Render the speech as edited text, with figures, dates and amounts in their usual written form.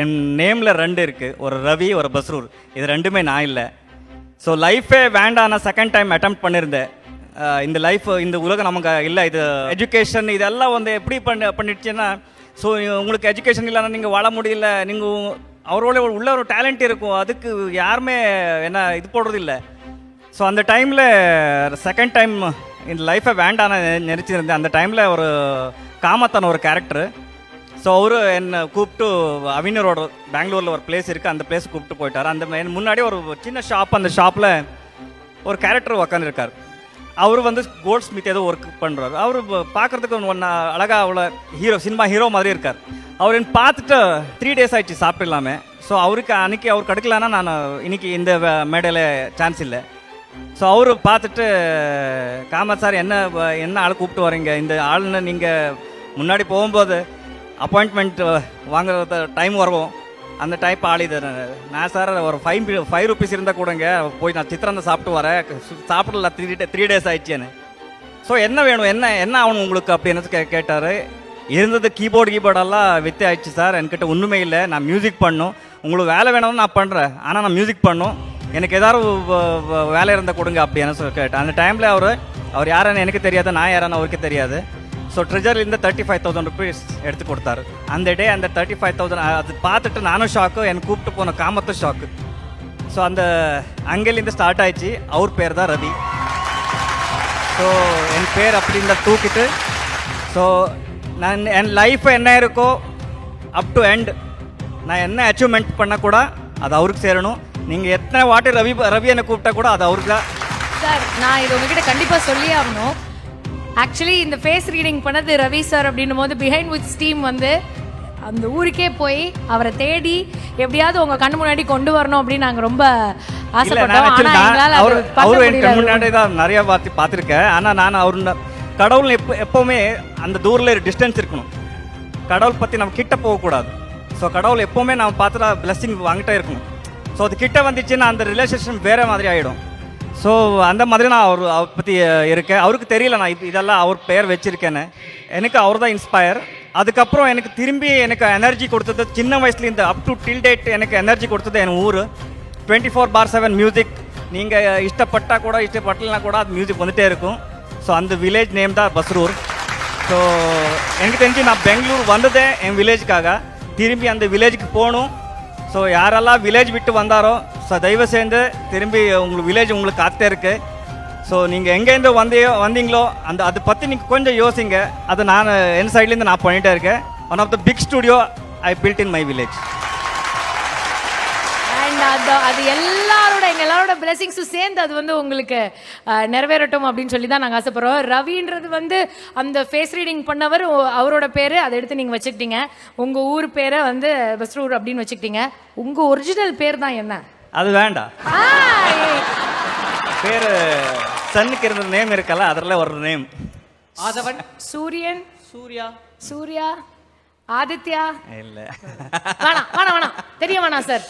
என் நேமில் 2 இருக்குது, ஒரு ரவி ஒரு பஸ்ரூர். இது ரெண்டுமே நான் இல்லை. ஸோ லைஃபே வேண்டாம். நான் செகண்ட் டைம் அட்டெம்ப்ட் பண்ணியிருந்தேன். இந்த லைஃப், இந்த உலகம் நமக்கு இல்லை. இது எஜுகேஷன் இதெல்லாம் வந்து எப்படி பண்ணிடுச்சுன்னா, ஸோ உங்களுக்கு எஜுகேஷன் இல்லைன்னா நீங்கள் வாழ முடியல. நீங்கள் அவரோட உள்ள ஒரு டேலண்ட் இருக்கும், அதுக்கு யாருமே என்ன இது போடுறது இல்லை. ஸோ அந்த டைமில் செகண்ட் டைம் இந்த லைஃப்பை வேண்டாம் நான் நினச்சிருந்தேன். அந்த டைமில் ஒரு காமத்தான ஒரு கேரக்டரு. ஸோ அவரு என்னை கூப்பிட்டு அவினரோட பெங்களூரில் ஒரு பிளேஸ் இருக்குது, அந்த பிளேஸ் கூப்பிட்டு போயிட்டார். அந்த முன்னாடி ஒரு சின்ன ஷாப், அந்த ஷாப்பில் ஒரு கேரக்டர் உக்காந்துருக்கார். அவர் வந்து கோல்ட் ஸ்மித் ஏதோ ஒர்க் பண்ணுறாரு. அவர் பார்க்குறதுக்கு ஒன்று அழகாக அவ்வளோ ஹீரோ, சினிமா ஹீரோ மாதிரி இருக்கார். அவர் என்ன பார்த்துட்டு 3 days ஆகிடுச்சு சாப்பிடலாமே. ஸோ அவருக்கு அன்றைக்கி அவர் கிடைக்கலன்னா நான் இன்றைக்கி இந்த மேடையில் சான்ஸ் இல்லை. ஸோ அவர் பார்த்துட்டு, காமத் சார் என்ன ஆள் கூப்பிட்டு வரீங்க, இந்த ஆளுன்னு நீங்கள் முன்னாடி போகும்போது அப்பாயின்மெண்ட் வாங்குற டைம் வரும், அந்த டைப் ஆள் இது. நான் சார் ஒரு 5 rupees இருந்தால் கூடங்க போய் நான் சித்திரந்தை சாப்பிட்டு வரேன், சாப்பிடல 3 days ஆயிடுச்சேன்னு. ஸோ என்ன வேணும், என்ன ஆகணும் உங்களுக்கு அப்படின்னு கேட்டார். இருந்தது கீபோர்டெல்லாம் வித்து ஆயிடுச்சு சார், என்கிட்ட ஒன்றுமே இல்லை. நான் மியூசிக் பண்ணும், உங்களுக்கு வேலை வேணும்னு நான் பண்ணுறேன், ஆனால் நான் மியூசிக் பண்ணும், எனக்கு ஏதாவது வேலை இருந்தால் கொடுங்க அப்படின்னு சொல்லி கேட்டேன். அந்த டைமில் அவர் யாருன்னு எனக்கு தெரியாது, நான் யாரான்னு அவருக்கு தெரியாது. ஸோ ட்ரெஜர்லேருந்து 35,000 rupees எடுத்து கொடுத்தாரு. அந்த டே அந்த 35,000 அது பார்த்துட்டு நானும் ஷாக்கு, என்னை கூப்பிட்டு போன காமத்தும் ஷாக்கு. ஸோ அந்த அங்கேலேருந்து ஸ்டார்ட் ஆயிடுச்சு. அவர் பேர் தான் ரவி. ஸோ என் பேர் அப்படின்னு தூக்கிட்டு, ஸோ நான் என் லைஃப் என்ன இருக்கோ அப் டு எண்ட், நான் என்ன அச்சீவ்மெண்ட் பண்ணால் கூட அது அவருக்கு சேரணும். நீங்கள் எத்தனை வாட்டி ரவி என்னை கூப்பிட்டா கூட அது அவருக்கு தான். சார், நான் இது உங்ககிட்ட கண்டிப்பாக சொல்லியே ஆகணும். ஆக்சுவலி இந்த ஃபேஸ் ரீடிங் பண்ணது ரவி சார் அப்படின்னும் போது பிஹைண்ட் வித் டீம் வந்து அந்த ஊருக்கே போய் அவரை தேடி எப்படியாவது உங்க கண்ணு முன்னாடி கொண்டு வரணும் அப்படின்னு நாங்கள் ரொம்ப ஆசைப்பட்டோம். அவரு என் கண் முன்னாடி தான் நிறைய பார்த்துருக்கேன். ஆனால் நான் அவர் கடவுள் எப்போவுமே அந்த தூரில் டிஸ்டன்ஸ் இருக்கணும். கடவுள் பற்றி நம்ம கிட்ட போகக்கூடாது. ஸோ கடவுள் எப்போவுமே நம்ம பார்த்துட்டா பிளெஸிங் வாங்கிட்டே இருக்கணும். ஸோ அது கிட்ட வந்துச்சுன்னா அந்த ரிலேஷன்ஷிப் வேறு மாதிரி ஆகிடும். ஸோ அந்த மாதிரி நான் அவர் பற்றி இருக்கேன். அவருக்கு தெரியல நான் இதெல்லாம் அவர் பெயர் வச்சுருக்கேன்னு. எனக்கு அவர் தான் இன்ஸ்பயர். அதுக்கப்புறம் எனக்கு திரும்பி எனக்கு எனர்ஜி கொடுத்தது சின்ன வயசுலேருந்து அப் டு டில் டேட் எனக்கு எனர்ஜி கொடுத்தது என் ஊர். 24/7 மியூசிக். நீங்கள் இஷ்டப்பட்டால் கூட இஷ்டப்பட்டலாம் கூட அது மியூசிக் வந்துகிட்டே இருக்கும். ஸோ அந்த வில்லேஜ் நேம் தான் பஸ்ரூர். ஸோ எனக்கு தெரிஞ்சு நான் பெங்களூர் வந்ததே என் வில்லேஜுக்காக. திரும்பி அந்த வில்லேஜுக்கு போகணும். ஸோ யாரெல்லாம் வில்லேஜ் விட்டு வந்தாரோ, ஸோ தயவு சேர்ந்து திரும்பி உங்களுக்கு வில்லேஜ் உங்களுக்கு காத்தே இருக்கு. ஸோ நீங்கள் எங்கேருந்து வந்தீங்களோ அதை பற்றி நீங்கள் கொஞ்சம் யோசிங்க. அது நான் என் சைட்லேருந்து நான் பண்ணிகிட்டே இருக்கேன். One of the big studio I built in my village. And அது எல்லாரோட பிளெஸிங்ஸும் சேர்ந்து அது வந்து உங்களுக்கு நிறைவேறட்டும் அப்படின்னு சொல்லி தான் நாங்கள் ஆசைப்படுறோம். ரவின்றது வந்து அந்த ஃபேஸ் ரீடிங் பண்ணவர், அவரோட பேர் அதை எடுத்து நீங்கள் வச்சுக்கிட்டீங்க. உங்கள் ஊர் பேரை வந்து பஸ்ரூர் அப்படின்னு வச்சுக்கிட்டீங்க. உங்கள் ஒரிஜினல் பேர் தான் என்ன? அது வேண்டாம். பேர் சன்னுக்கு இருந்த நேம் இருக்கல, அதில் ஒரு நேம் ஆதவன், சூரியன், சூர்யா, ஆதித்யா. இல்லை, வேணாம் தெரிய வேணாம் சார்.